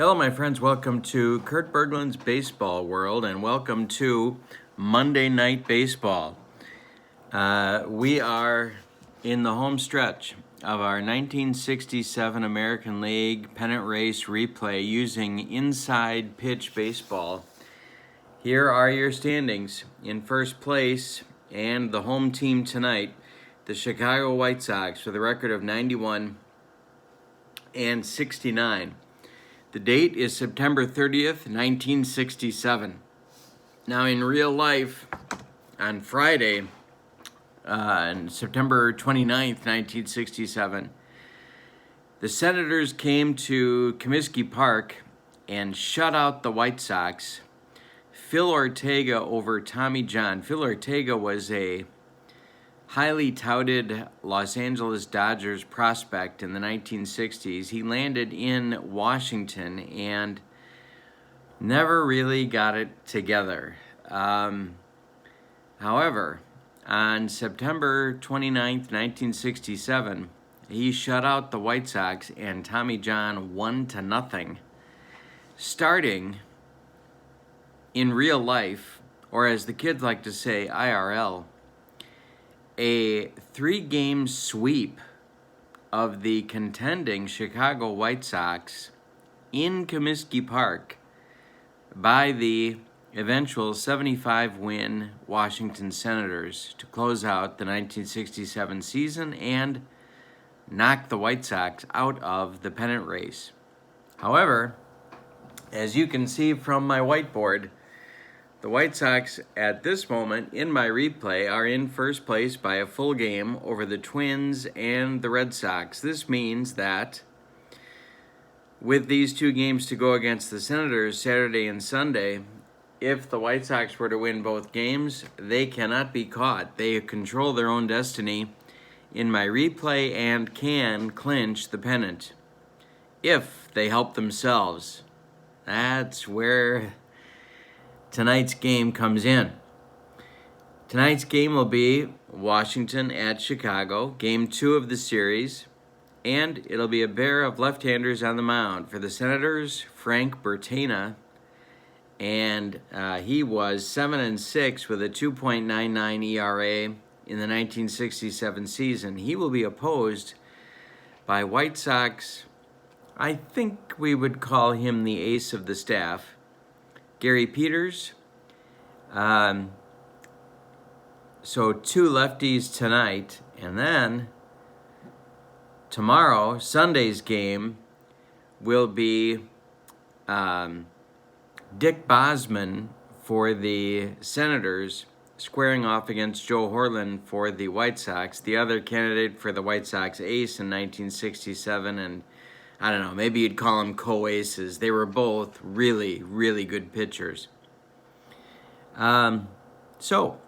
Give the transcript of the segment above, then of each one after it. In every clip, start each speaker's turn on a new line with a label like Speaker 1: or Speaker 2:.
Speaker 1: Hello, my friends. Welcome to Kurt Berglund's Baseball World, and welcome to Monday Night Baseball. We are in the home stretch of our 1967 American League pennant race replay using inside pitch baseball. Here are your standings. In first place, and the home team tonight, the Chicago White Sox with a record of 91 and 69. The date is September 30th, 1967. Now, in real life, on Friday, on September 29th, 1967, the Senators came to Comiskey Park and shut out the White Sox. Phil Ortega over Tommy John. Phil Ortega was a highly touted Los Angeles Dodgers prospect in the 1960s. He landed in Washington and never really got it together. However, on September 29th, 1967, he shut out the White Sox and Tommy John 1-0, starting in real life, or as the kids like to say, IRL, a 3-game sweep of the contending Chicago White Sox in Comiskey Park by the eventual 75-win Washington Senators to close out the 1967 season and knock the White Sox out of the pennant race. However, as you can see from my whiteboard, the White Sox at this moment in my replay are in first place by a full game over the Twins and the Red Sox. This means that with these 2 games to go against the Senators Saturday and Sunday, if the White Sox were to win both games, they cannot be caught. They control their own destiny in my replay and can clinch the pennant if they help themselves. That's where tonight's game comes in. Tonight's game will be Washington at Chicago, game 2 of the series, and it'll be a pair of left-handers on the mound. For the Senators, Frank Bertena, and he was 7-6 with a 2.99 ERA in the 1967 season. He will be opposed by White Sox, I think we would call him the ace of the staff, Gary Peters. So 2 lefties tonight, and then tomorrow, Sunday's game, will be Dick Bosman for the Senators squaring off against Joe Horland for the White Sox, the other candidate for the White Sox ace in 1967, and I don't know, maybe you'd call them co-aces. They were both really, really good pitchers. So,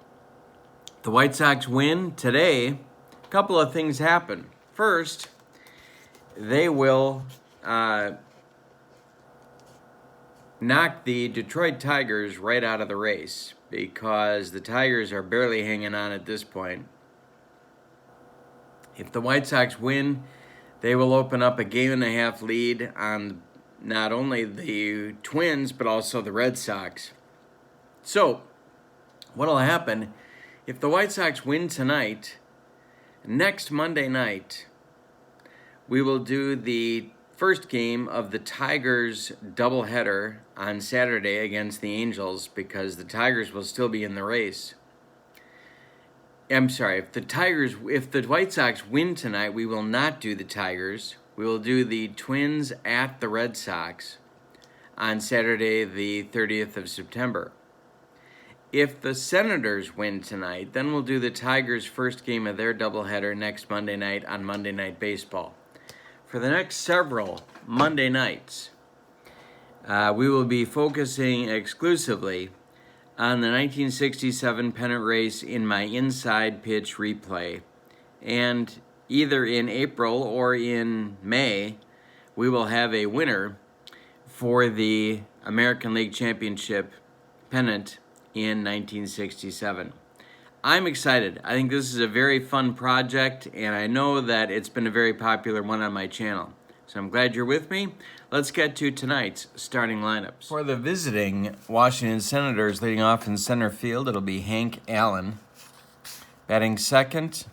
Speaker 1: the White Sox win today. A couple of things happen. First, they will knock the Detroit Tigers right out of the race because the Tigers are barely hanging on at this point. If the White Sox win, they will open up a 1.5-game lead on not only the Twins, but also the Red Sox. So, what will happen if the White Sox win tonight? Next Monday night, we will do the first game of the Tigers doubleheader on Saturday against the Angels because the Tigers will still be in the race. I'm sorry, if the White Sox win tonight, we will not do the Tigers. We will do the Twins at the Red Sox on Saturday, the 30th of September. If the Senators win tonight, then we'll do the Tigers' first game of their doubleheader next Monday night on Monday Night Baseball. For the next several Monday nights, we will be focusing exclusively on the 1967 pennant race in my inside pitch replay. And either in April or in May, we will have a winner for the American League Championship pennant in 1967. I'm excited. I think this is a very fun project, and I know that it's been a very popular one on my channel. So I'm glad you're with me. let's get to tonight's starting lineups. For the visiting Washington Senators, leading off in center field, it'll be Hank Allen. Batting second,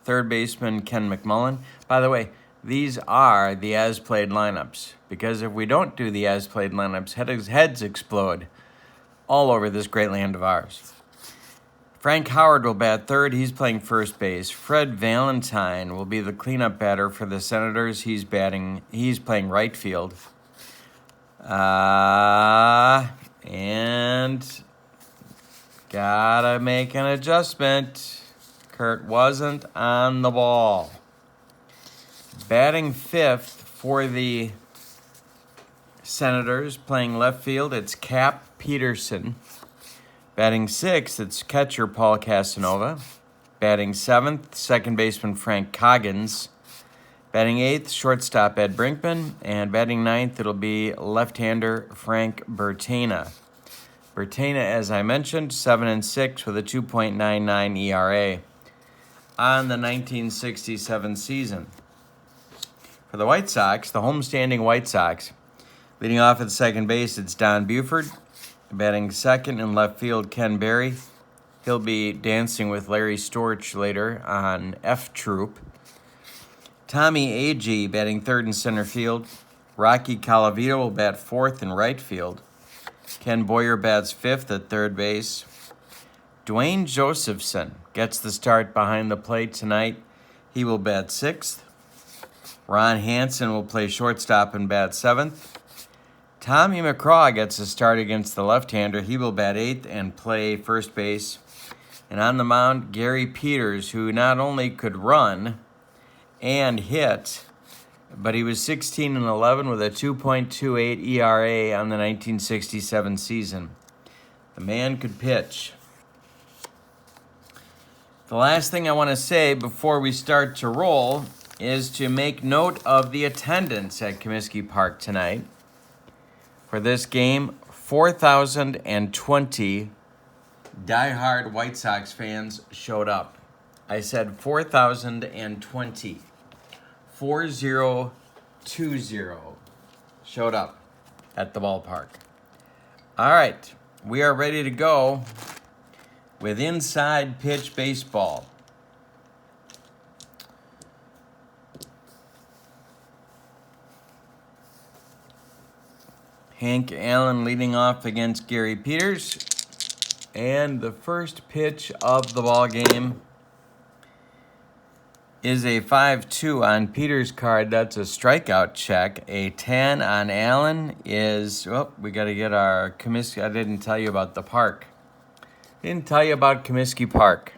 Speaker 1: third baseman Ken McMullen. By the way, these are the as-played lineups, because if we don't do the as-played lineups, heads explode all over this great land of ours. Frank Howard will bat third. He's playing first base. Fred Valentine will be the cleanup batter for the Senators. He's playing right field. And gotta make an adjustment. Kurt wasn't on the ball. Batting fifth for the Senators, playing left field, it's Cap Peterson. Batting sixth, it's catcher Paul Casanova. Batting seventh, second baseman Frank Coggins. Batting eighth, shortstop Ed Brinkman. And batting ninth, it'll be left-hander Frank Bertena. Bertena, as I mentioned, 7-6 with a 2.99 ERA on the 1967 season. For the White Sox, the homestanding White Sox, leading off at second base, it's Don Buford. Batting second in left field, Ken Berry. He'll be dancing with Larry Storch later on F Troop. Tommy Agee batting third in center field. Rocky Colavito will bat fourth in right field. Ken Boyer bats fifth at third base. Dwayne Josephson gets the start behind the plate tonight. He will bat sixth. Ron Hansen will play shortstop and bat seventh. Tommy McCraw gets a start against the left-hander. He will bat eighth and play first base. And on the mound, Gary Peters, who not only could run and hit, but he was 16-11 with a 2.28 ERA on the 1967 season. The man could pitch. The last thing I want to say before we start to roll is to make note of the attendance at Comiskey Park tonight. For this game, 4,020 diehard White Sox fans showed up. I said 4,020. 4020 showed up at the ballpark. All right, we are ready to go with Inside Pitch Baseball. Hank Allen leading off against Gary Peters. And the first pitch of the ball game is a 5-2 on Peters' card. That's a strikeout check. A 10 on Allen is, we got to get our Comiskey. I didn't tell you about the park. Didn't tell you about Comiskey Park.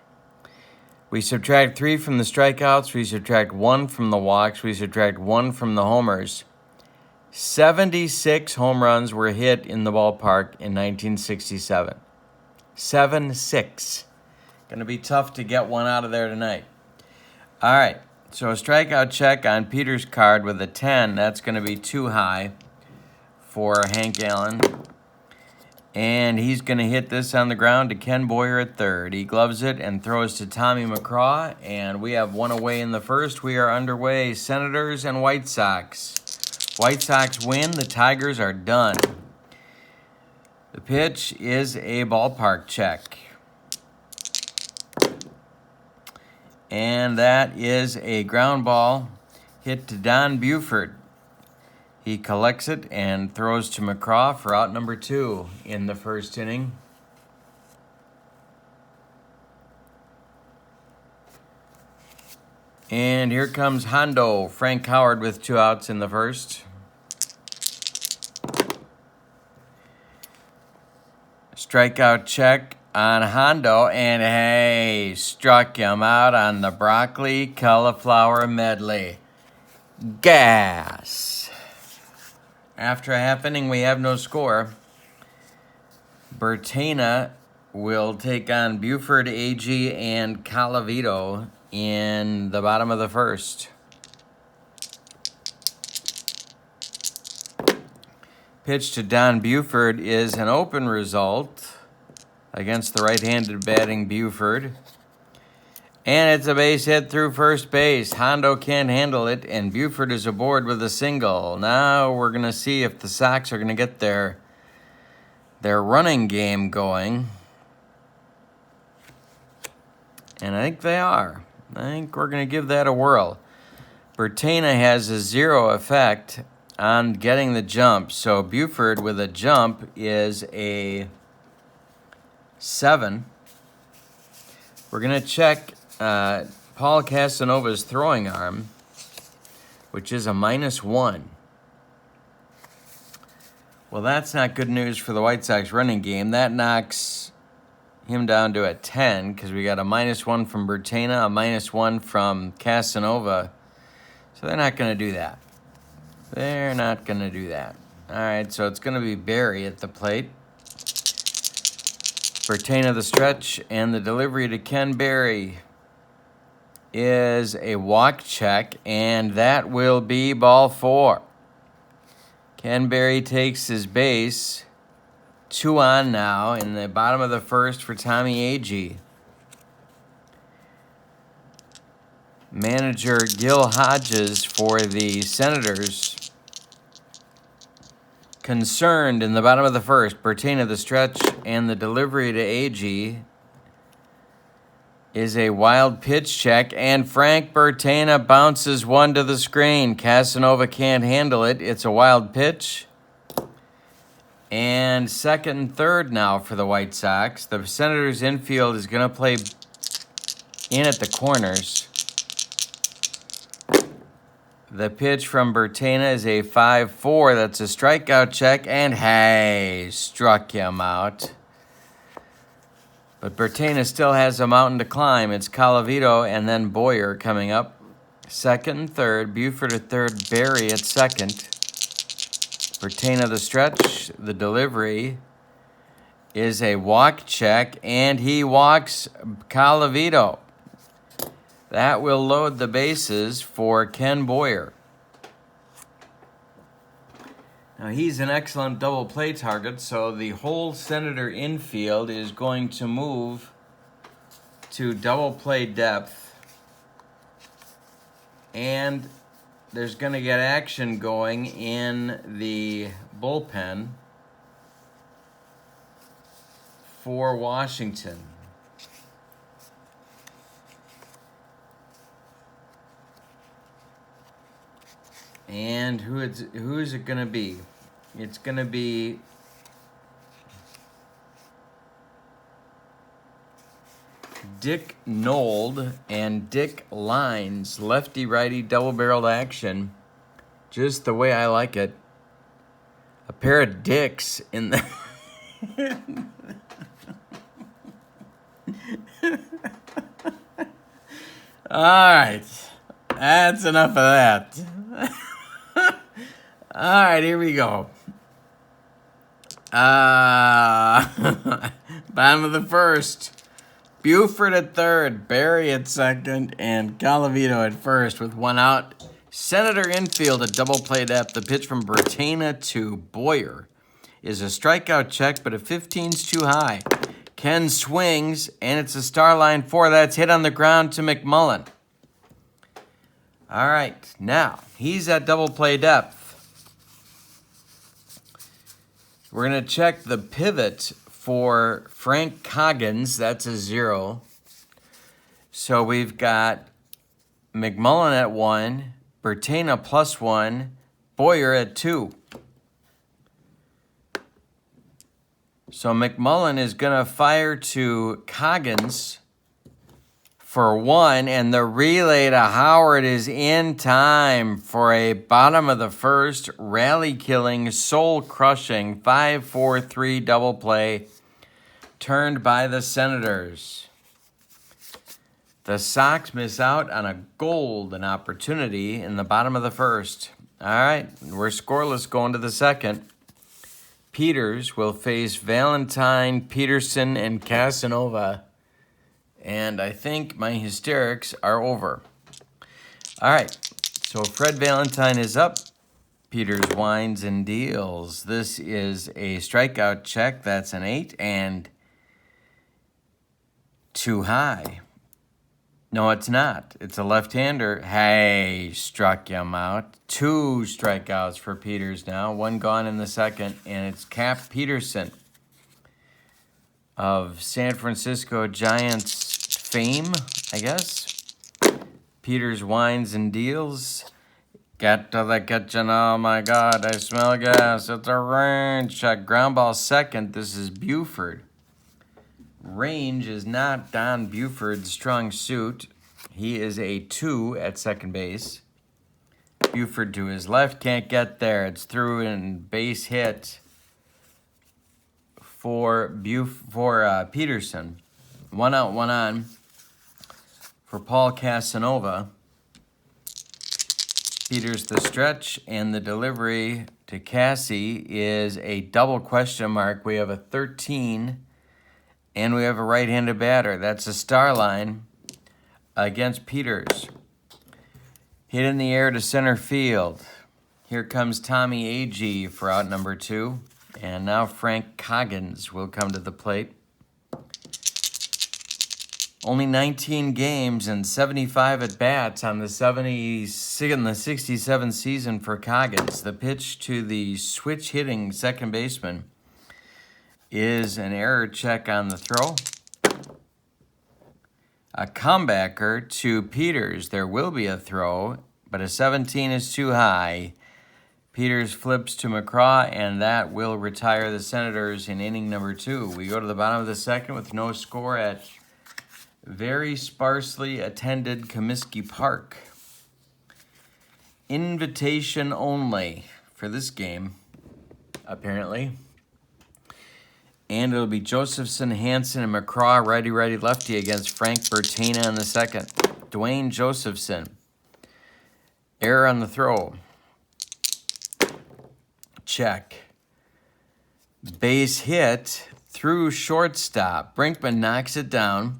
Speaker 1: We subtract 3 from the strikeouts. We subtract 1 from the walks. We subtract 1 from the homers. 76 home runs were hit in the ballpark in 1967. 7-6. Going to be tough to get one out of there tonight. All right, so a strikeout check on Peters' card with a 10. That's going to be too high for Hank Allen. And he's going to hit this on the ground to Ken Boyer at third. He gloves it and throws to Tommy McCraw. And we have one away in the first. We are underway. Senators and White Sox. White Sox win. The Tigers are done. The pitch is a ballpark check. And that is a ground ball hit to Don Buford. He collects it and throws to McCraw for out number 2 in the first inning. And here comes Hondo. Frank Howard with 2 outs in the first. Strikeout check on Hondo, and hey, struck him out on the broccoli cauliflower medley. Gas. After a half inning, we have no score. Bertena will take on Buford, Agee, and Colavito in the bottom of the first. Pitch to Don Buford is an open result against the right-handed batting Buford. And it's a base hit through first base. Hondo can't handle it, and Buford is aboard with a single. Now we're going to see if the Sox are going to get their running game going. And I think they are. I think we're going to give that a whirl. Bertena has a 0 effect on getting the jump. So Buford with a jump is a 7. We're going to check Paul Casanova's throwing arm, which is a -1. Well, that's not good news for the White Sox running game. That knocks him down to a 10 because we got a -1 from Bertena, a -1 from Casanova. So they're not going to do that. They're not going to do that. All right, so it's going to be Barry at the plate. Bertena the stretch, and the delivery to Ken Berry is a walk check, and that will be ball 4. Ken Berry takes his base. 2 on now in the bottom of the first for Tommy Agee. Manager Gil Hodges for the Senators concerned in the bottom of the first. Bertena the stretch, and the delivery to Agee is a wild pitch check, and Frank Bertena bounces one to the screen. Casanova can't handle it. It's a wild pitch. And second and third now for the White Sox. The Senators infield is going to play in at the corners. The pitch from Bertena is a 5-4. That's a strikeout check, and hey, struck him out. But Bertena still has a mountain to climb. It's Colavito and then Boyer coming up. Second and third. Buford at third. Barry at second. Bertena the stretch. The delivery is a walk check, and he walks Colavito. That will load the bases for Ken Boyer. Now, he's an excellent double play target, so the whole Senator infield is going to move to double play depth. And there's going to get action going in the bullpen for Washington. And who is it going to be? It's going to be Dick Nold and Dick Lines, lefty-righty double-barreled action, just the way I like it. A pair of dicks in the... All right, that's enough of that. All right, here we go. Bottom of the first. Buford at third, Barry at second, and Colavito at first with 1 out. Senator infield at double play depth. The pitch from Bertena to Boyer is a strikeout check, but a 15's too high. Ken swings, and it's a star line 4. That's hit on the ground to McMullen. All right, now he's at double play depth. We're going to check the pivot for Frank Coggins. That's a 0. So we've got McMullen at 1, Bertena +1, Boyer at 2. So McMullen is going to fire to Coggins for 1, and the relay to Howard is in time for a bottom of the first rally-killing, soul-crushing 5-4-3 double play turned by the Senators. The Sox miss out on a golden opportunity in the bottom of the first. All right, we're scoreless going to the second. Peters will face Valentine, Peterson, and Casanova. And I think my hysterics are over. All right, so Fred Valentine is up. Peters winds and deals. This is a strikeout check. That's an 8 and too high. No, it's not. It's a left-hander. Hey, struck him out. 2 strikeouts for Peters now. 1 gone in the second, and it's Cap Peterson of San Francisco Giants fame, I guess. Peters wines and deals. Get to the kitchen. Oh, my God. I smell gas. It's a range check. Ground ball second. This is Buford. Range is not Don Buford's strong suit. He is a 2 at second base. Buford to his left, can't get there. It's through and base hit for Peterson. 1 out, 1 on for Paul Casanova. Peters the stretch, and the delivery to Cassie is a double question mark. We have a 13. And we have a right-handed batter. That's a star line against Peters. Hit in the air to center field. Here comes Tommy Agee for out number 2. And now Frank Coggins will come to the plate. Only 19 games and 75 at-bats on the 67 season for Coggins. The pitch to the switch-hitting second baseman is an error check on the throw. A comebacker to Peters. There will be a throw, but a 17 is too high. Peters flips to McCraw, and that will retire the Senators in inning number 2. We go to the bottom of the second with no score at very sparsely attended Comiskey Park. Invitation only for this game, apparently. And it'll be Josephson, Hansen, and McCraw, righty, lefty, against Frank Bertina in the second. Dwayne Josephson. Error on the throw. Check. Base hit through shortstop. Brinkman knocks it down.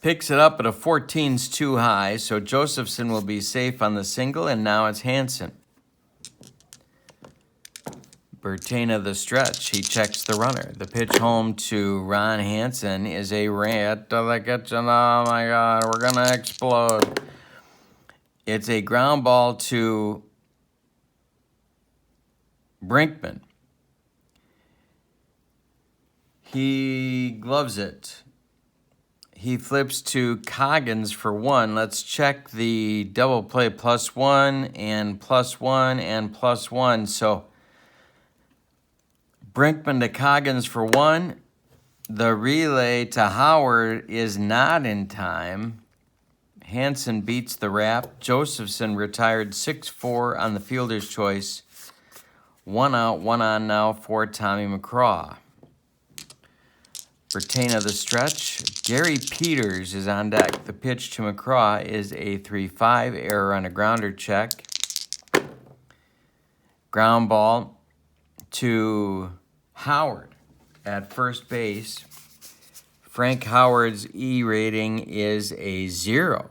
Speaker 1: Picks it up, but a 14's too high, so Josephson will be safe on the single, and now it's Hansen. Bertina the stretch. He checks the runner. The pitch home to Ron Hansen is a rat to the kitchen. Oh, my God. We're going to explode. It's a ground ball to Brinkman. He gloves it. He flips to Coggins for 1. Let's check the double play. +1 and +1 and +1. So Brinkman to Coggins for 1. The relay to Howard is not in time. Hansen beats the wrap. Josephson retired 6-4 on the fielder's choice. 1 out, 1 on now for Tommy McCraw. Bertina the stretch. Gary Peters is on deck. The pitch to McCraw is a 3-5. Error on a grounder check. Ground ball to Howard at first base. Frank Howard's E rating is a 0.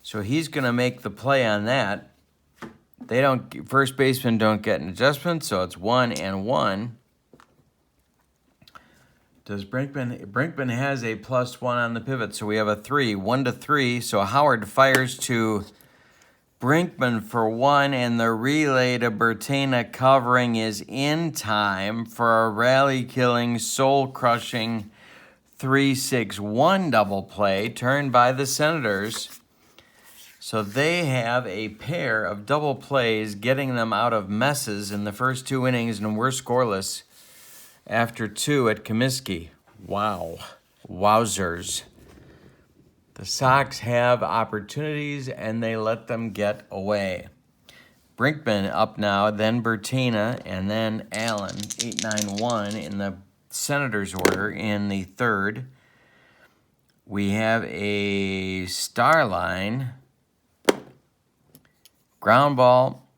Speaker 1: So he's going to make the play on that. First basemen don't get an adjustment, so it's 1 and 1. Does Brinkman has a +1 on the pivot, so we have a 3, 1-3. So Howard fires to Brinkman for 1, and the relay to Bertina covering is in time for a rally-killing, soul-crushing 3-6-1 double play turned by the Senators. So they have a pair of double plays getting them out of messes in the first 2 innings, and we're scoreless after 2 at Comiskey. Wow. Wowzers. The Sox have opportunities, and they let them get away. Brinkman up now, then Bertina, and then Allen, 8-9-1 in the Senators order in the third. We have a star line. Ground ball.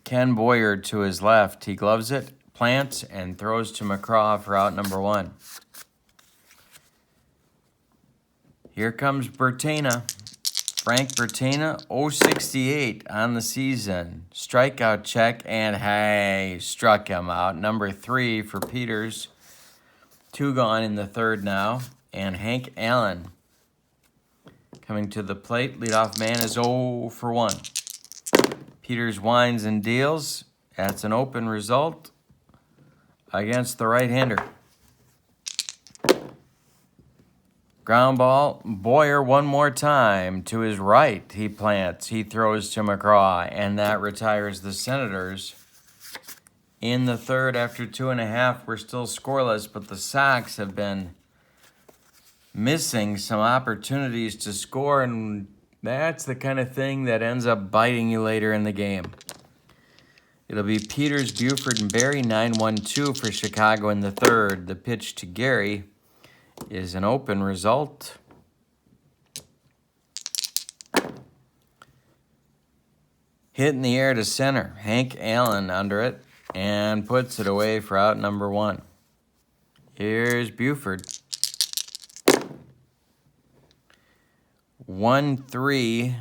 Speaker 1: Ken Boyer to his left. He gloves it, plants, and throws to McCraw for out number 1. Here comes Bertina. Frank Bertina, 068 on the season. Strikeout check, and hey, struck him out. Number 3 for Peters. 2 gone in the third now. And Hank Allen coming to the plate. Leadoff man is 0 for 1. Peters winds and deals. That's an open result against the right-hander. Ground ball. Boyer one more time to his right. He plants. He throws to McCraw, and that retires the Senators. In the third, after 2.5, we're still scoreless, but the Sox have been missing some opportunities to score, and that's the kind of thing that ends up biting you later in the game. It'll be Peters, Buford, and Berry, 9-1-2 for Chicago in the third. The pitch to Gary is an open result. Hit in the air to center. Hank Allen under it and puts it away for out number 1. Here's Buford. 1-3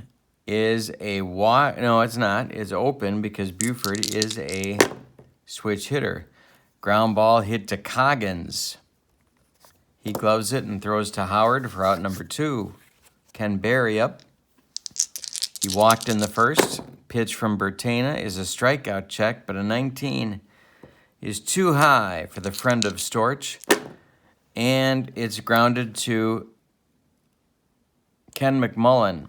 Speaker 1: is a walk. No, it's not. It's open because Buford is a switch hitter. Ground ball hit to Coggins. He gloves it and throws to Howard for out number 2. Ken Berry up. He walked in the first. Pitch from Bertana is a strikeout check, but a 19 is too high for the friend of Storch. And it's grounded to Ken McMullen.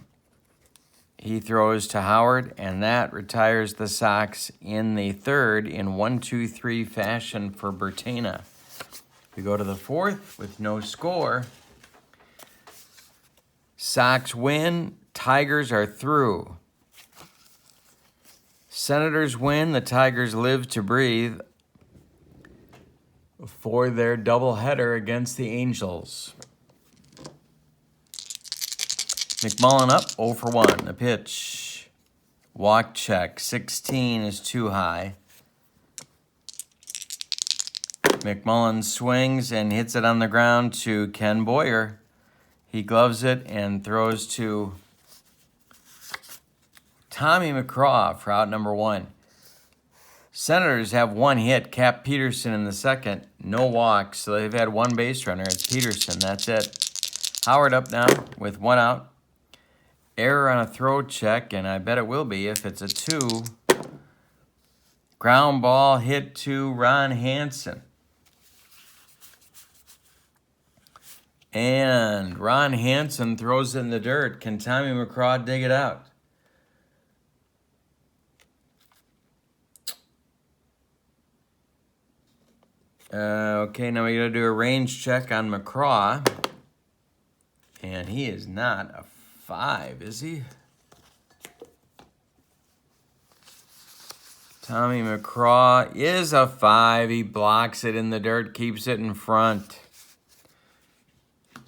Speaker 1: He throws to Howard, and that retires the Sox in the third in 1-2-3 fashion for Bertana. We go to the fourth with no score. Sox win. Tigers are through. Senators win. The Tigers live to breathe for their doubleheader against the Angels. McMullen up, 0 for 1. The pitch. Walk check. 16 is too high. McMullen swings and hits it on the ground to Ken Boyer. He gloves it and throws to Tommy McCraw for out number 1. Senators have 1 hit, Cap Peterson in the second. No walks, so they've had 1 base runner. It's Peterson, that's it. Howard up now with 1 out. Error on a throw check, and I bet it will be if it's a 2. Ground ball hit to Ron Hansen. And Ron Hansen throws it in the dirt. Can Tommy McCraw dig it out? Okay, now we got to do a range check on McCraw. And he is not a 5, is he? Tommy McCraw is a 5. He blocks it in the dirt, keeps it in front.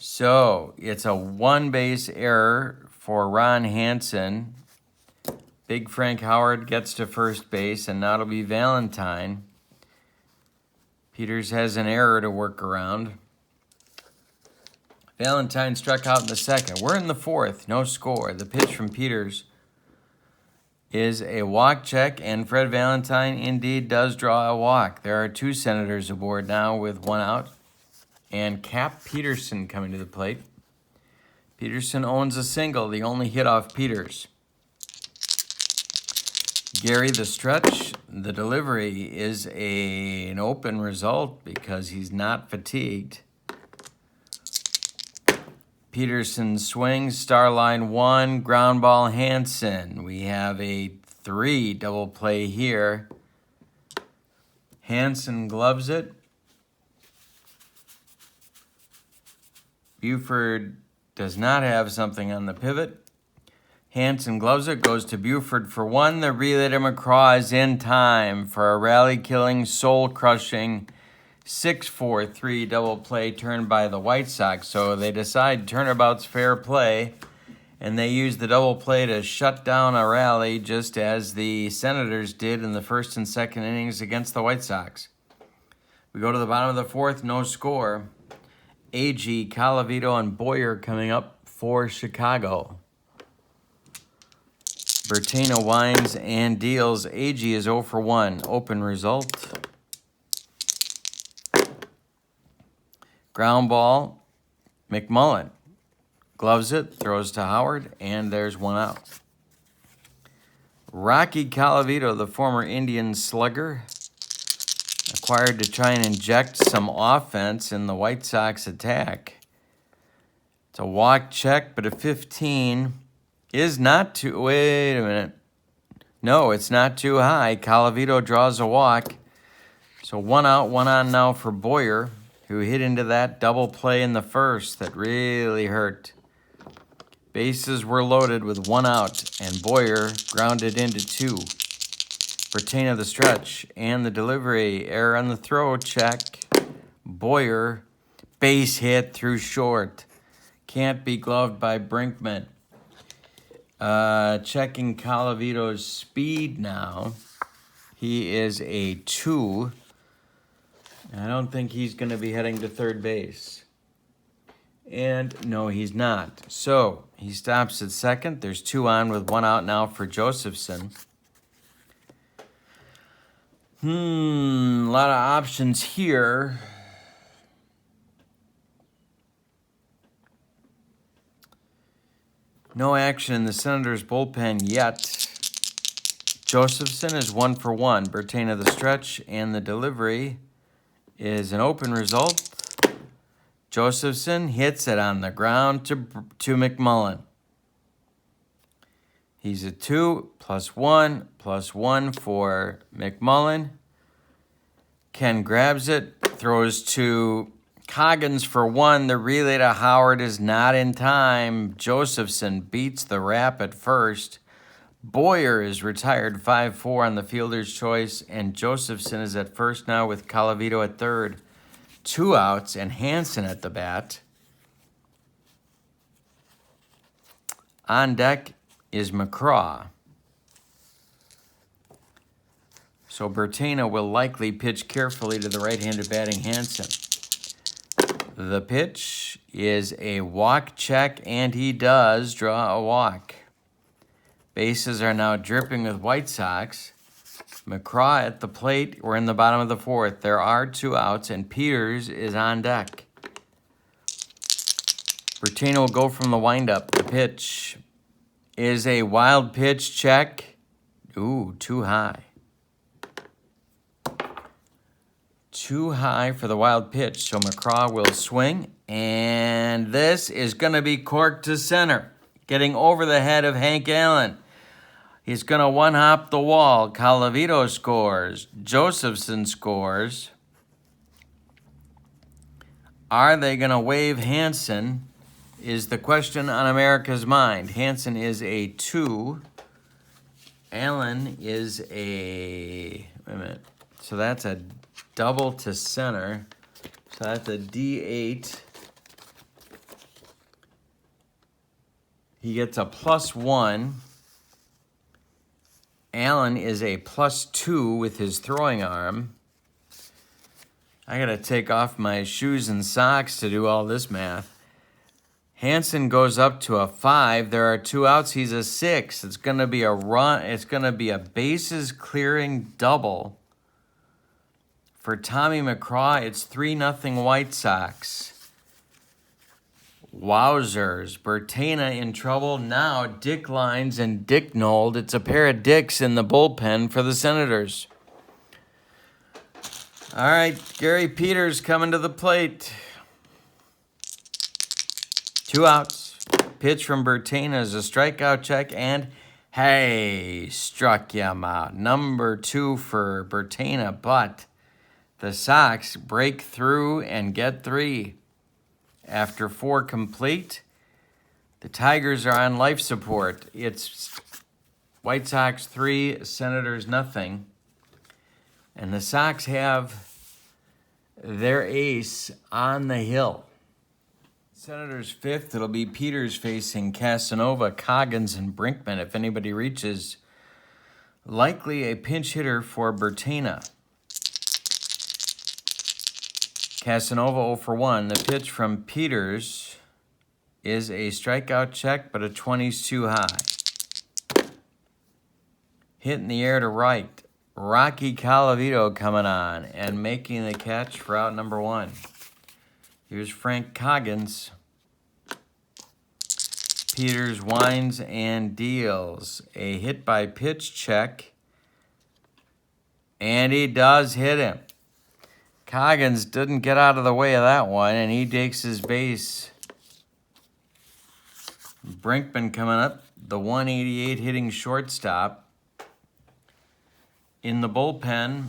Speaker 1: So it's a 1 base error for Ron Hansen. Big Frank Howard gets to first base, and now it'll be Valentine. Peters has an error to work around. Valentine struck out in the second. We're in the fourth, no score. The pitch from Peters is a walk check, and Fred Valentine indeed does draw a walk. There are 2 Senators aboard now with 1 out. And Cap Peterson coming to the plate. Peterson owns a single, the only hit off Peters. Gary the stretch. The delivery is an open result because he's not fatigued. Peterson swings, star line 1, ground ball Hansen. We have a 3 double play here. Hansen gloves it. Buford does not have something on the pivot. Hansen gloves it, goes to Buford for 1. The relay to McCraw is in time for a rally-killing, soul-crushing 6-4-3 double play turned by the White Sox. So they decide turnabout's fair play, and they use the double play to shut down a rally just as the Senators did in the first and second innings against the White Sox. We go to the bottom of the fourth, no score. A.G., Calavito, and Boyer coming up for Chicago. Bertana winds and deals. A.G. is 0 for 1. Open result. Ground ball, McMullen gloves it, throws to Howard, and there's one out. Rocky Colavito, the former Indian slugger, acquired to try and inject some offense in the White Sox attack. It's a walk check, but a 15 is not too... Wait a minute. No, it's not too high. Colavito draws a walk. So one out, one on now for Boyer, who hit into that double play in the first that really hurt. Bases were loaded with one out, and Boyer grounded into two. Bertina the stretch and the delivery. Error on the throw, check. Boyer, base hit through short. Can't be gloved by Brinkman. Checking Colavito's speed now. He is a 2. I don't think he's going to be heading to third base. And no, he's not. So he stops at second. There's 2 on with 1 out now for Josephson. A lot of options here. No action in the Senators' bullpen yet. Josephson is 1 for 1. Bertina the stretch and the delivery is an open result. Josephson hits it on the ground to McMullen. He's a 2 +1 for McMullen. Ken grabs it, throws to Coggins for 1. The relay to Howard is not in time. Josephson beats the wrap at first. Boyer is retired 5-4 on the fielder's choice, and Josephson is at first now with Colavito at third. 2 outs and Hansen at the bat. On deck is McCraw. So Bertina will likely pitch carefully to the right-handed batting Hansen. The pitch is a walk check, and he does draw a walk. Bases are now dripping with White Sox. McCraw at the plate. We're in the bottom of the 4th. There are 2 outs, and Peters is on deck. Bertina will go from the windup. The pitch is a wild pitch check. Ooh, too high. Too high for the wild pitch, so McCraw will swing, and this is going to be corked to center, getting over the head of Hank Allen. He's going to one-hop the wall. Colavito scores. Josephson scores. Are they going to wave Hansen is the question on America's mind. Hansen is a 2. Allen is a... Wait a minute. So that's a double to center. So that's a D8. He gets a +1. Allen is a +2 with his throwing arm. I got to take off my shoes and socks to do all this math. Hansen goes up to a 5. There are 2 outs. He's a 6. It's going to be a run. It's going to be a bases clearing double. For Tommy McCraw, it's 3-0 White Sox. Wowzers. Bertina in trouble. Now Dick Lines and Dick Nold. It's a pair of dicks in the bullpen for the Senators. All right, Gary Peters coming to the plate. 2 outs. Pitch from Bertina is a strikeout check, and hey, struck him out. Number 2 for Bertina, but the Sox break through and get 3. After 4 complete, the Tigers are on life support. It's White Sox 3, Senators 0. And the Sox have their ace on the hill. Senators 5th, it'll be Peters facing Casanova, Coggins, and Brinkman if anybody reaches. Likely a pinch hitter for Bertina. Casanova 0 for 1. The pitch from Peters is a strikeout check, but a 20's too high. Hit in the air to right. Rocky Colavito coming on and making the catch for out number 1. Here's Frank Coggins. Peters winds and deals. A hit by pitch check. And he does hit him. Coggins didn't get out of the way of that one, and he takes his base. Brinkman coming up, the 188 hitting shortstop. In the bullpen,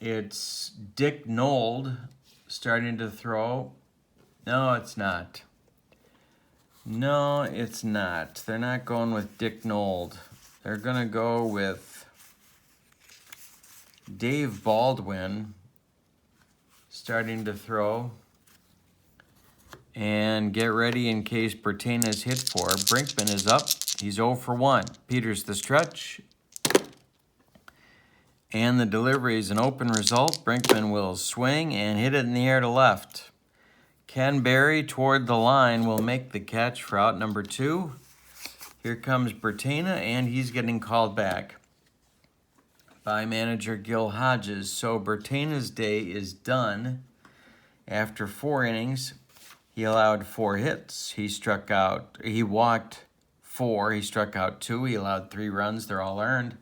Speaker 1: it's Dick Nold starting to throw. No, it's not. No, it's not. They're not going with Dick Nold. They're going to go with Dave Baldwin starting to throw. And get ready in case Bertain is hit for. Brinkman is up. He's 0 for 1. Peters the stretch. And the delivery is an open result. Brinkman will swing and hit it in the air to left. Ken Berry toward the line will make the catch for out number 2. Here comes Bertana, and he's getting called back by manager Gil Hodges. So Bertana's day is done. After 4 innings, he allowed 4 hits. He walked 4. He struck out 2. He allowed 3 runs. They're all earned.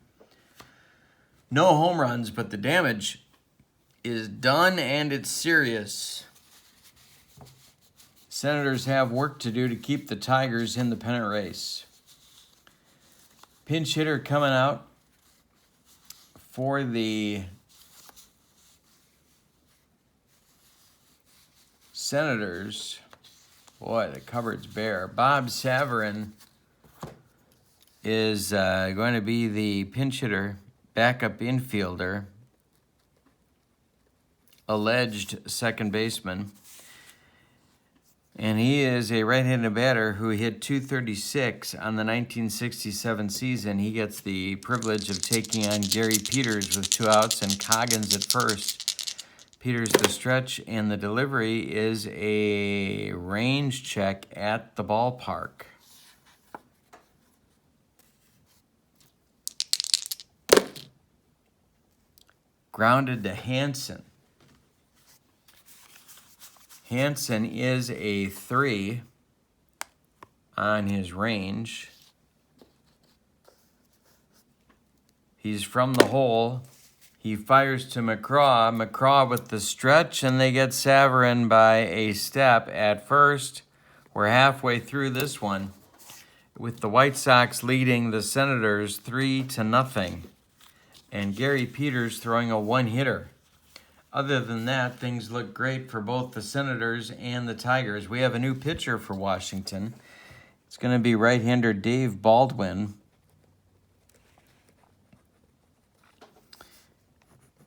Speaker 1: No home runs, but the damage is done, and it's serious. Senators have work to do to keep the Tigers in the pennant race. Pinch hitter coming out for the Senators. Boy, the cupboard's bare. Bob Savarin is going to be the pinch hitter, backup infielder, alleged second baseman. And he is a right-handed batter who hit .236 on the 1967 season. He gets the privilege of taking on Gary Peters with 2 outs and Coggins at first. Peters the stretch, and the delivery is a range check at the ballpark. Grounded to Hansen. Hansen is a 3 on his range. He's from the hole. He fires to McCraw. McCraw with the stretch, and they get Savarin by a step at first. We're halfway through this one, with the White Sox leading the Senators 3-0. And Gary Peters throwing a 1-hitter. Other than that, things look great for both the Senators and the Tigers. We have a new pitcher for Washington. It's going to be right-hander Dave Baldwin.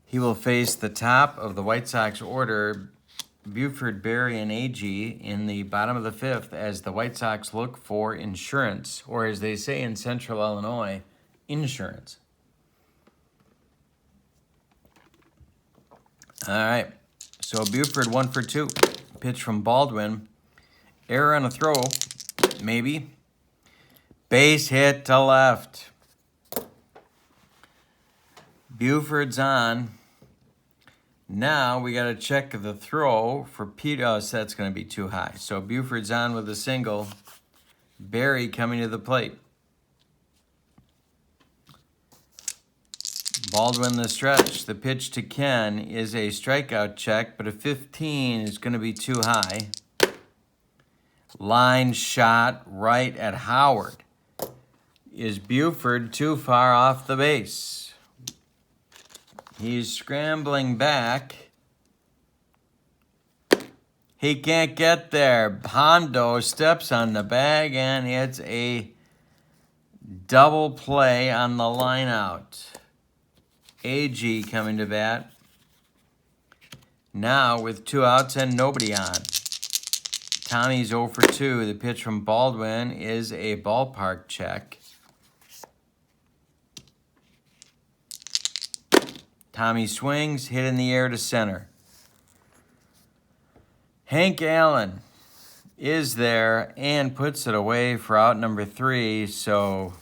Speaker 1: He will face the top of the White Sox order, Buford, Berry, and Agee in the bottom of the 5th as the White Sox look for insurance, or as they say in Central Illinois, insurance. All right, so Buford 1 for 2. Pitch from Baldwin. Error on a throw, maybe. Base hit to left. Buford's on. Now we got to check the throw for Pete. Oh, so that's going to be too high. So Buford's on with a single. Berry coming to the plate. Baldwin the stretch. The pitch to Ken is a strikeout check, but a 15 is going to be too high. Line shot right at Howard. Is Buford too far off the base? He's scrambling back. He can't get there. Hondo steps on the bag, and it's a double play on the line out. Agee coming to bat. Now with 2 outs and nobody on. Tommy's 0 for 2. The pitch from Baldwin is a ballpark check. Tommy swings, hit in the air to center. Hank Allen is there and puts it away for out number 3. So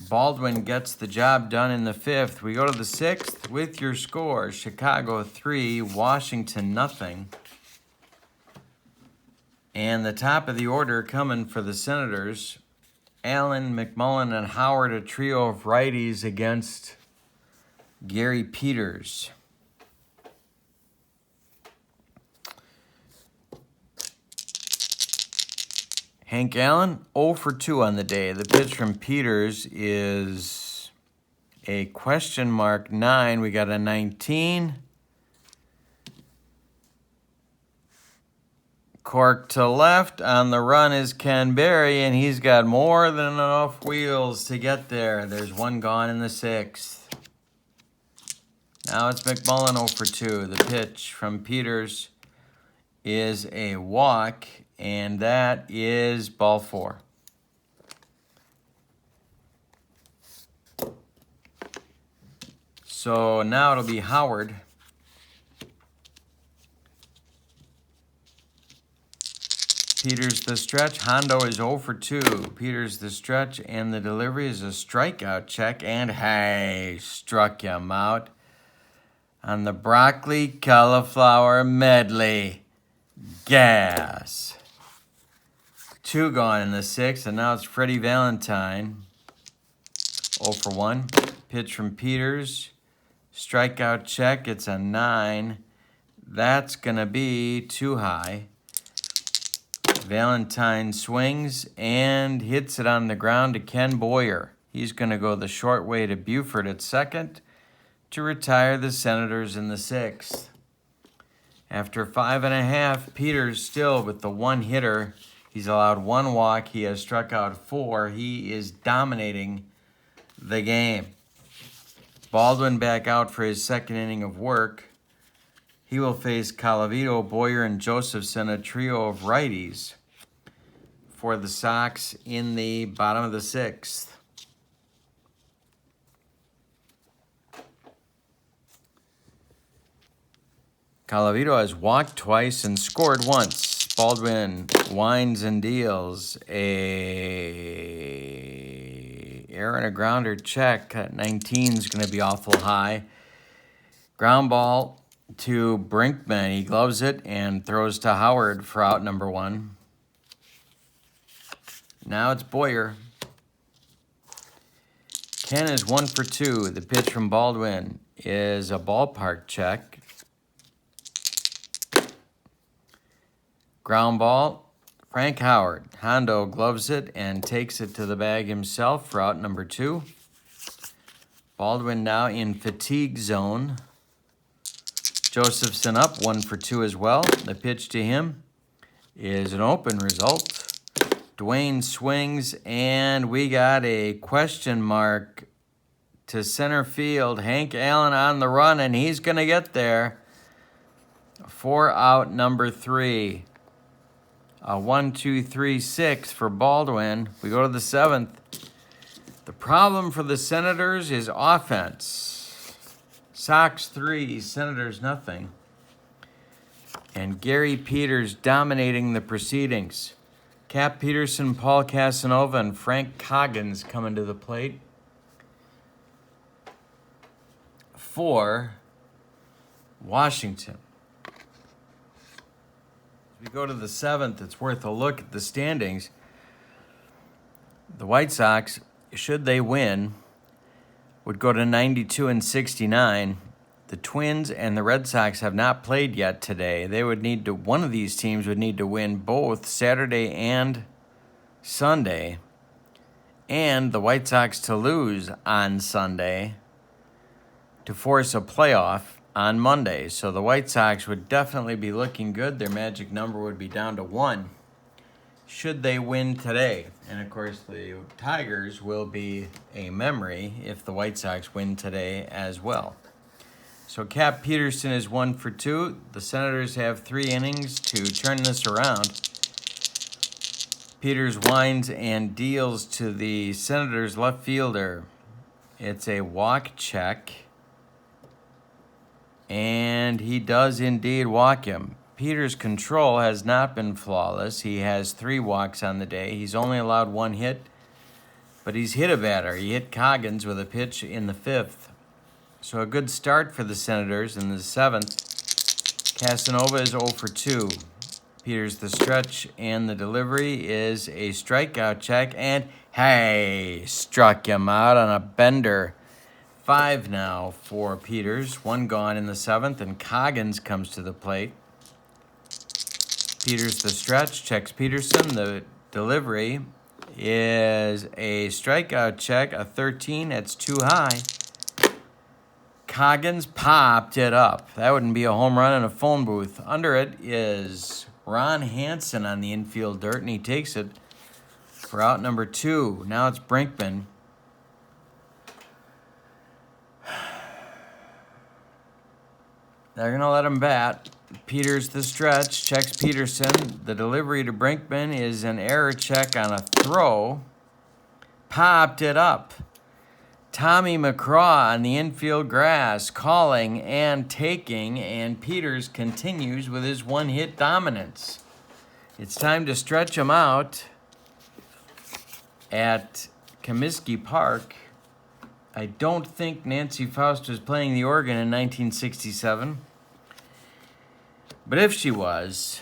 Speaker 1: Baldwin gets the job done in the 5th. We go to the 6th with your score. Chicago 3, Washington 0. And the top of the order coming for the Senators, Allen, McMullen, and Howard, a trio of righties against Gary Peters. Hank Allen, 0 for 2 on the day. The pitch from Peters is a question mark 9. We got a 19. Cork to left. On the run is Ken Berry, and he's got more than enough wheels to get there. There's one gone in the 6th. Now it's McMullen 0 for 2. The pitch from Peters is a walk, and that is ball 4. So now it'll be Howard. Peters the stretch. Hondo is 0 for 2. Peters the stretch, and the delivery is a strikeout check, and hey, struck him out on the broccoli cauliflower medley. Gas. 2 gone in the 6th, and now it's Freddy Valentine. 0 for 1. Pitch from Peters. Strikeout check. It's a 9. That's going to be too high. Valentine swings and hits it on the ground to Ken Boyer. He's going to go the short way to Buford at second to retire the Senators in the 6th. After 5.5, Peters still with the one hitter. He's allowed 1 walk. He has struck out 4. He is dominating the game. Baldwin back out for his 2nd inning of work. He will face Colavito, Boyer, and Josephson, a trio of righties for the Sox in the bottom of the 6th. Colavito has walked twice and scored once. Baldwin winds and deals a error and a grounder check. 19 is going to be awful high. Ground ball to Brinkman. He gloves it and throws to Howard for out number 1. Now it's Boyer. Ken is 1 for 2. The pitch from Baldwin is a ballpark check. Ground ball, Frank Howard. Hondo gloves it and takes it to the bag himself for out number 2. Baldwin now in fatigue zone. Josephson up 1 for 2 as well. The pitch to him is an open result. Dwayne swings, and we got a question mark to center field. Hank Allen on the run, and he's going to get there for out number 3. A 1, 2, 3, 6 for Baldwin. We go to the 7th. The problem for the Senators is offense. Sox 3, Senators nothing. And Gary Peters dominating the proceedings. Cap Peterson, Paul Casanova, and Frank Coggins coming to the plate for Washington. As we go to the 7th, it's worth a look at the standings. The White Sox, should they win, would go to 92 and 69. The Twins and the Red Sox have not played yet today. They would need to, one of these teams would need to win both Saturday and Sunday, and the White Sox to lose on Sunday to force a playoff on Monday. So the White Sox would definitely be looking good. Their magic number would be down to 1 should they win today. And of course, the Tigers will be a memory if the White Sox win today as well. So Cap Peterson is 1 for 2. The Senators have 3 innings to turn this around. Peters winds and deals to the Senators left fielder. It's a walk check. And he does indeed walk him. Peters' control has not been flawless. He has 3 walks on the day. He's only allowed 1 hit, but he's hit a batter. He hit Coggins with a pitch in the 5th. So a good start for the Senators in the 7th. Casanova is 0 for 2. Peters the stretch, and the delivery is a strikeout check, and hey, struck him out on a bender. 5 now for Peters, 1 gone in the 7th, and Coggins comes to the plate. Peters the stretch, checks Peterson. The delivery is a strikeout check, a 13. That's too high. Coggins popped it up. That wouldn't be a home run in a phone booth. Under it is Ron Hansen on the infield dirt, and he takes it for out number 2. Now it's Brinkman. They're going to let him bat. Peters the stretch, checks Peterson. The delivery to Brinkman is an error check on a throw. Popped it up. Tommy McCraw on the infield grass, calling and taking, and Peters continues with his one-hit dominance. It's time to stretch him out at Comiskey Park. I don't think Nancy Faust was playing the organ in 1967. But if she was,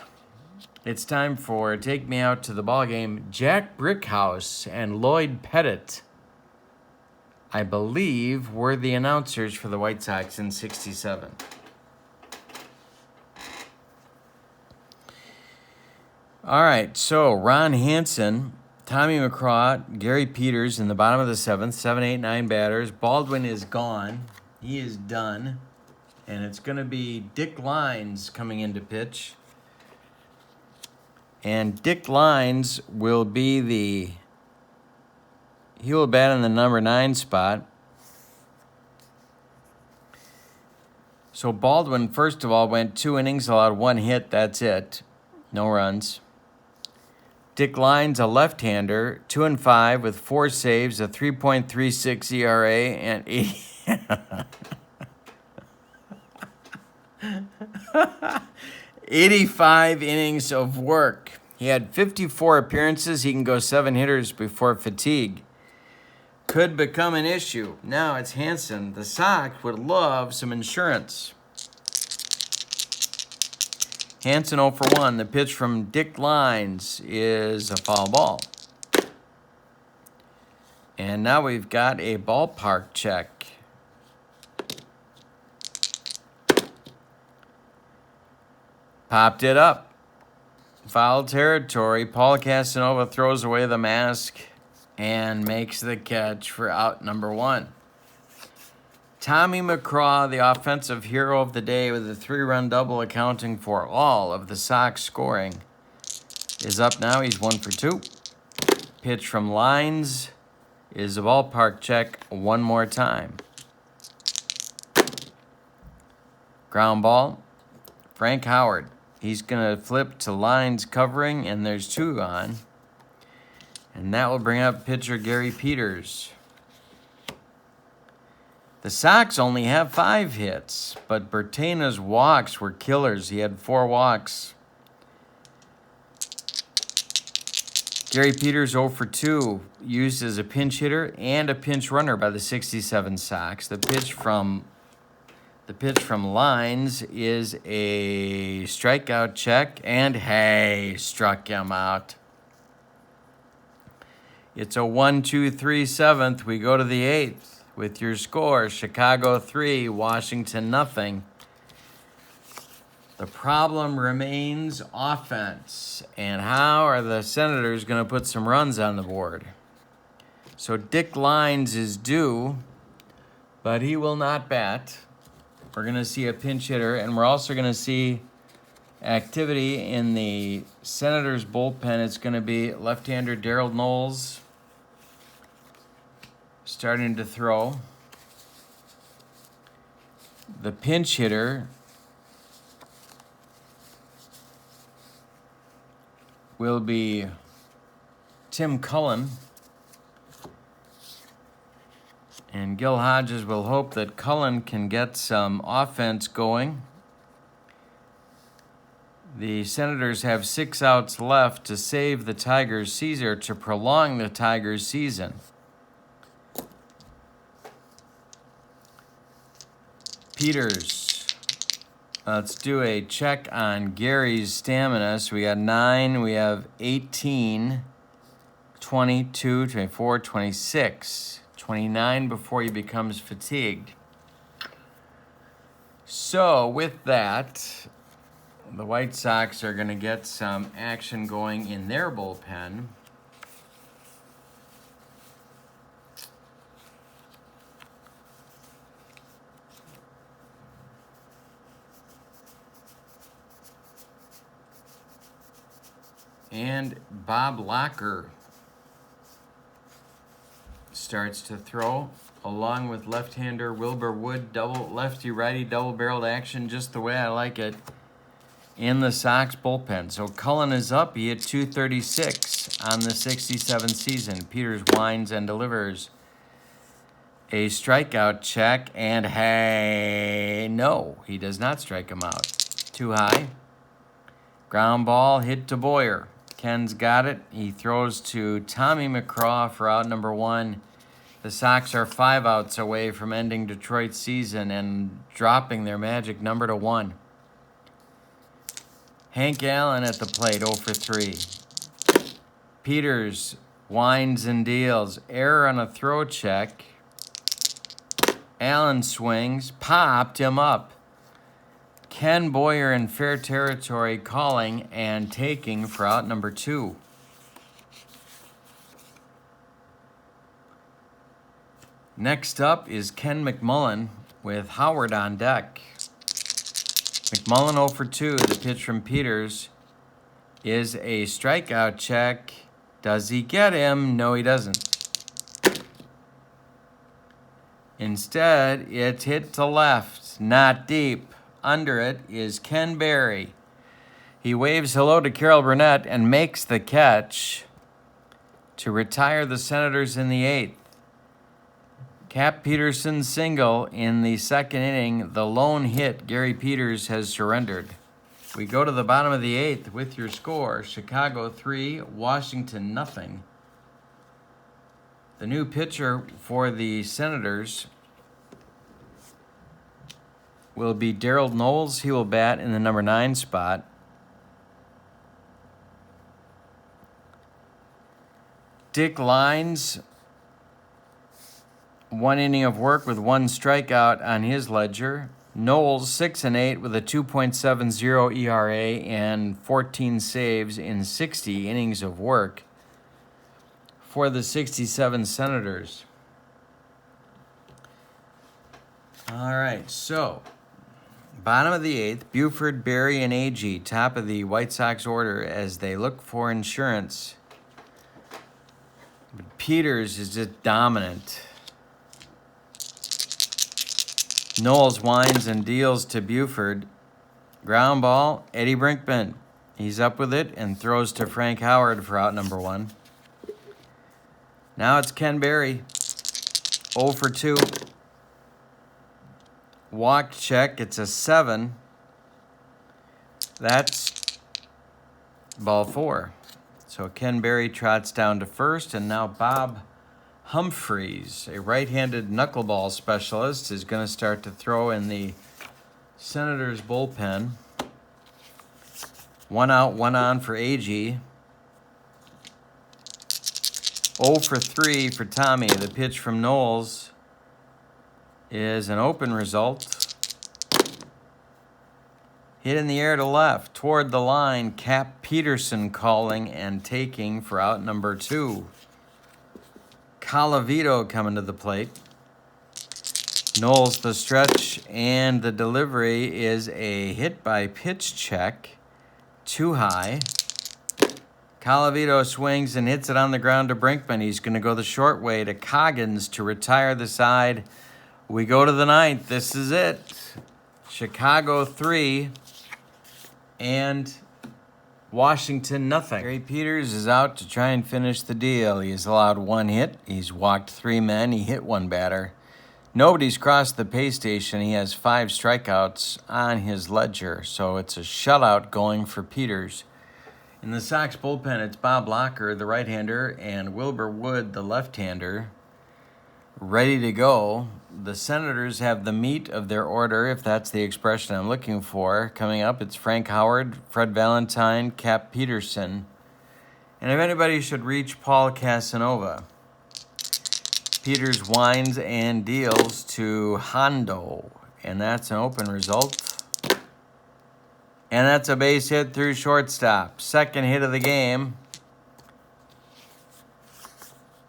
Speaker 1: it's time for Take Me Out to the Ballgame. Jack Brickhouse and Lloyd Pettit, I believe, were the announcers for the White Sox in 67. All right, so Ron Hansen, Tommy McCraw, Gary Peters in the bottom of the 7th, 7, 8, 9 batters. Baldwin is gone. He is done. And it's going to be Dick Lines coming in to pitch. And Dick Lines will be he will bat in the number 9 spot. So Baldwin, first of all, went 2 innings, allowed 1 hit. That's it. No runs. Dick Lines, a left-hander, 2 and 5 with 4 saves, a 3.36 ERA, and 85 innings of work. He had 54 appearances. He can go 7 hitters before fatigue. Could become an issue. Now it's Hansen. The Sox would love some insurance. Hansen 0 for 1. The pitch from Dick Lines is a foul ball. And now we've got a ballpark check. Popped it up. Foul territory. Paul Casanova throws away the mask and makes the catch for out number 1. Tommy McCraw, the offensive hero of the day with a 3-run double accounting for all of the Sox scoring, is up now. He's 1 for 2. Pitch from Lines is a ballpark check one more time. Ground ball. Frank Howard. He's going to flip to Lines covering, and there's 2 on. And that will bring up pitcher Gary Peters. The Sox only have 5 hits, but Bertena's walks were killers. He had 4 walks. Gary Peters 0 for 2, used as a pinch hitter and a pinch runner by the 67 Sox. The pitch from Lines is a strikeout check, and hey, struck him out. It's a 1-2-3 7th. We go to the 8th with your score: Chicago 3, Washington nothing. The problem remains offense. And how are the Senators going to put some runs on the board? So Dick Lines is due, but he will not bat. We're going to see a pinch hitter, and we're also going to see activity in the Senators bullpen. It's going to be left-hander Darryl Knowles starting to throw. The pinch hitter will be Tim Cullen. And Gil Hodges will hope that Cullen can get some offense going. The Senators have 6 outs left to save the Tigers' season, to prolong the Tigers' season. Peters Let's do a check on Gary's stamina. So we got 9, we have 18, 22, 24, 26, 29 before he becomes fatigued. So with that, the White Sox are going to get some action going in their bullpen. And Bob Locker starts to throw, along with left-hander Wilbur Wood. Double lefty-righty double-barreled action, just the way I like it, in the Sox bullpen. So Cullen is up. He hit .236 on the 67 season. Peters winds and delivers a strikeout check, and hey, no, he does not strike him out. Too high. Ground ball hit to Boyer. Ken's got it. He throws to Tommy McCraw for out number 1. The Sox are 5 outs away from ending Detroit's season and dropping their magic number to 1. Hank Allen at the plate, 0 for 3. Peters winds and deals. Error on a throw check. Allen swings, popped him up. Ken Boyer in fair territory, calling and taking for out number 2. Next up is Ken McMullen with Howard on deck. McMullen 0 for 2. The pitch from Peters is a strikeout check. Does he get him? No, he doesn't. Instead, it's hit to left, not deep. Under it is Ken Berry. He waves hello to Carol Burnett and makes the catch to retire the Senators in the 8th. Cap Peterson's single in the 2nd inning, the lone hit Gary Peters has surrendered. We go to the bottom of the 8th with your score: Chicago 3, Washington nothing. The new pitcher for the Senators will be Darryl Knowles. He will bat in the number 9 spot. Dick Lines, 1 inning of work with 1 strikeout on his ledger. Knowles, 6-8 with a 2.70 ERA and 14 saves in 60 innings of work for the 67 Senators. All right, so bottom of the 8th, Buford, Berry, and Agee, top of the White Sox order as they look for insurance. But Peters is just dominant. Knowles winds and deals to Buford. Ground ball, Eddie Brinkman. He's up with it and throws to Frank Howard for out number 1. Now it's Ken Berry, 0 for 2. Walk check, it's a 7. That's ball 4. So Ken Berry trots down to first, and now Bob Humphreys, a right-handed knuckleball specialist, is going to start to throw in the Senators bullpen. 1 out, 1 on for Agee. 0 for 3 for Tommy. The pitch from Knowles is an open result. Hit in the air to left, toward the line. Cap Peterson calling and taking for out number 2. Colavito coming to the plate. Knowles the stretch, and the delivery is a hit by pitch check. Too high. Colavito swings and hits it on the ground to Brinkman. He's going to go the short way to Coggins to retire the side. We go to the 9th. This is it. Chicago 3 and Washington nothing. Gary Peters is out to try and finish the deal. He has allowed 1 hit. He's walked 3 men. He hit 1 batter. Nobody's crossed the pay station. He has 5 strikeouts on his ledger, so it's a shutout going for Peters. In the Sox bullpen, it's Bob Locker, the right-hander, and Wilbur Wood, the left-hander. ready to go. The Senators have the meat of their order, if that's the expression I'm looking for. Coming up, it's Frank Howard, Fred Valentine, Cap Peterson. And if anybody should reach Paul Casanova, Peters winds and deals to Hondo, and that's an open result. And that's a base hit through shortstop. Second hit of the game.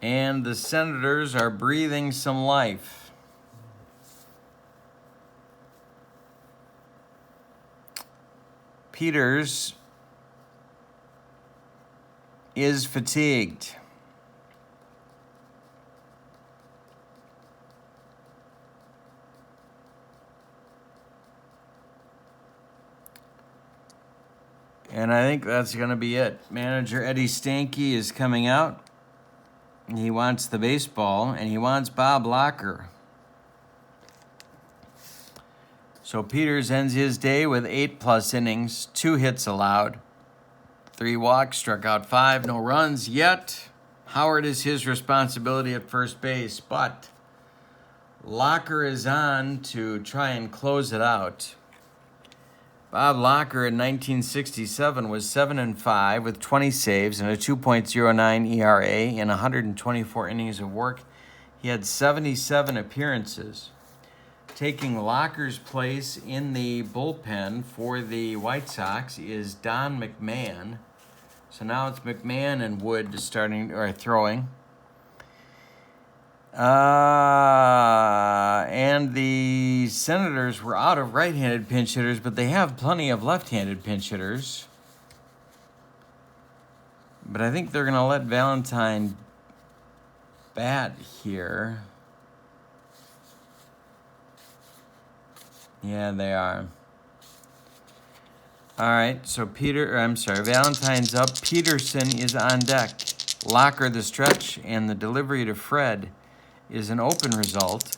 Speaker 1: And the Senators are breathing some life. Peters is fatigued. And I think that's going to be it. Manager Eddie Stanky is coming out. He wants the baseball, and he wants Bob Locker. So Peters ends his day with 8+ innings, 2 hits allowed, 3 walks, struck out 5, no runs yet. Howard is his responsibility at first base, but Locker is on to try and close it out. Bob Locker in 1967 was 7-5 with 20 saves and a 2.09 ERA in 124 innings of work. He had 77 appearances. Taking Locker's place in the bullpen for the White Sox is Don McMahon. So now it's McMahon and Wood throwing. And the Senators were out of right-handed pinch hitters, but they have plenty of left-handed pinch hitters. But I think they're going to let Valentine bat here. Yeah, they are. All right, so Valentine's up. Peterson is on deck. Locker the stretch, and the delivery to Fred is an open result.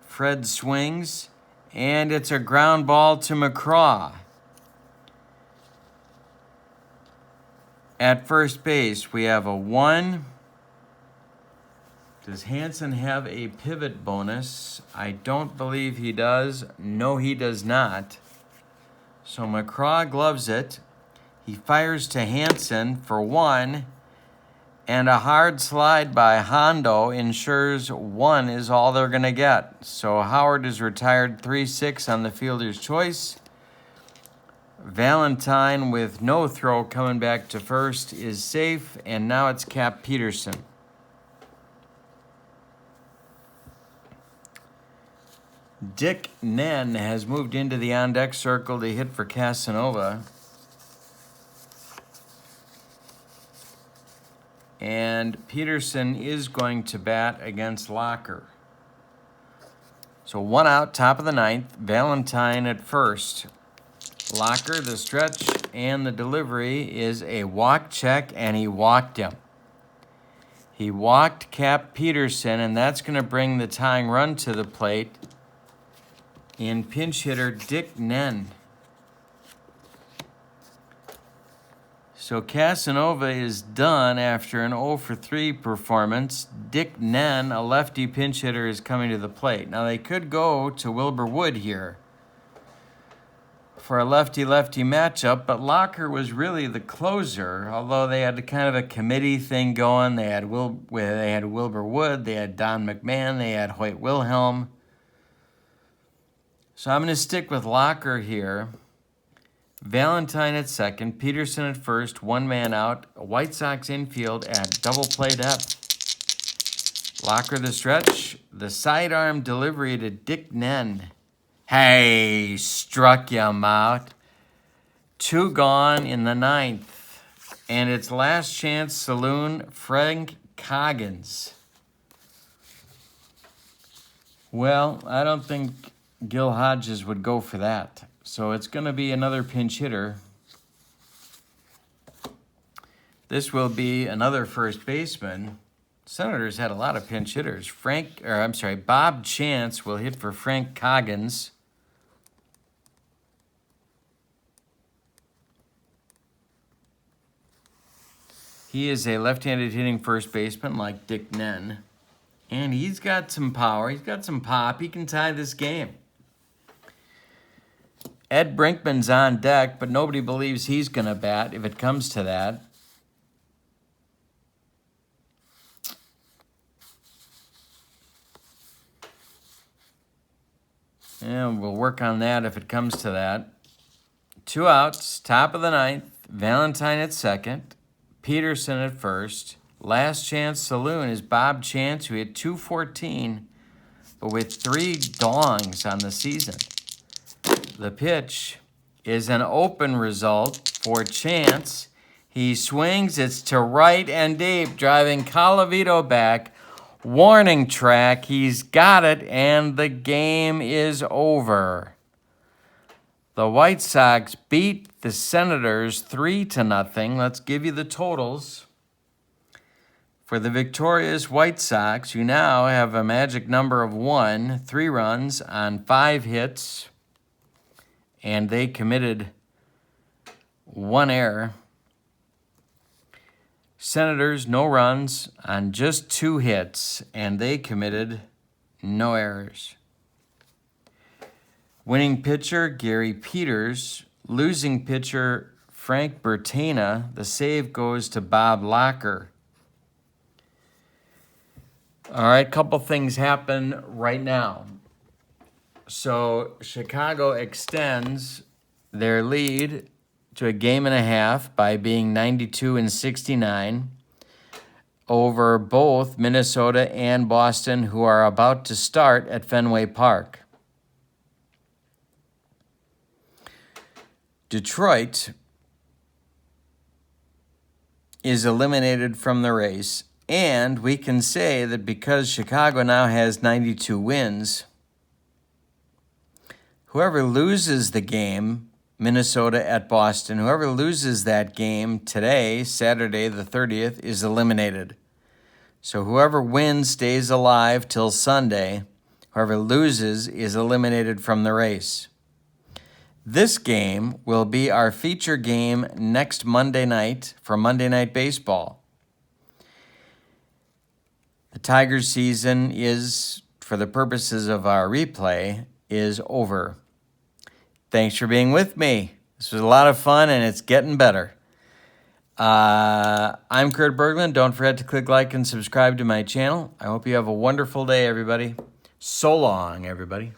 Speaker 1: Fred swings, and it's a ground ball to McCraw. At first base, we have a 1. Does Hansen have a pivot bonus? I don't believe he does. No, he does not. So McCraw gloves it. He fires to Hansen for 1. And a hard slide by Hondo ensures 1 is all they're going to get. So Howard is retired 3-6 on the fielder's choice. Valentine with no throw coming back to first is safe. And now it's Cap Peterson. Dick Nen has moved into the on-deck circle to hit for Casanova. And Peterson is going to bat against Locker. So 1 out, top of the 9th. Valentine at first. Locker, the stretch, and the delivery is a walk check, and he walked him. He walked Cap Peterson, and that's going to bring the tying run to the plate in pinch hitter Dick Nen. So Casanova is done after an 0-for-3 performance. Dick Nen, a lefty pinch hitter, is coming to the plate. Now they could go to Wilbur Wood here for a lefty-lefty matchup, but Locker was really the closer, although they had kind of a committee thing going. They had Wilbur Wood, they had Don McMahon, they had Hoyt Wilhelm. So I'm going to stick with Locker here. Valentine at second, Peterson at first, 1 man out. White Sox infield at double play depth. Locker the stretch, the sidearm delivery to Dick Nen. Hey, struck him out. 2 gone in the 9th. And it's last chance saloon, Frank Coggins. Well, I don't think Gil Hodges would go for that. So it's going to be another pinch hitter. This will be another first baseman. Senators had a lot of pinch hitters. Bob Chance will hit for Frank Coggins. He is a left-handed hitting first baseman like Dick Nen. And he's got some power. He's got some pop. He can tie this game. Ed Brinkman's on deck, but nobody believes he's going to bat if it comes to that. And we'll work on that if it comes to that. 2 outs, top of the ninth. Valentine at second. Peterson at first. Last chance saloon is Bob Chance, who hit .214, but with 3 dongs on the season. The pitch is an open result for Chance. He swings. It's to right and deep, driving Colavito back. Warning track. He's got it, and the game is over. The White Sox beat the Senators 3-0. Let's give you the totals. For the victorious White Sox, who now have a magic number of 1, 3 runs on 5 hits, and they committed 1 error. Senators, no runs on just 2 hits, and they committed no errors. Winning pitcher, Gary Peters. Losing pitcher, Frank Bertana. The save goes to Bob Locker. All right, couple things happen right now. So Chicago extends their lead to a 1.5 by being 92-69 over both Minnesota and Boston, who are about to start at Fenway Park. Detroit is eliminated from the race, and we can say that because Chicago now has 92 wins, whoever loses the game, Minnesota at Boston, whoever loses that game today, Saturday the 30th, is eliminated. So whoever wins stays alive till Sunday. Whoever loses is eliminated from the race. This game will be our feature game next Monday night for Monday Night Baseball. The Tigers season is, for the purposes of our replay, is over. Thanks for being with me. This was a lot of fun, and it's getting better. I'm Kurt Berglund. Don't forget to click like and subscribe to my channel. I hope you have a wonderful day, everybody. So long, everybody.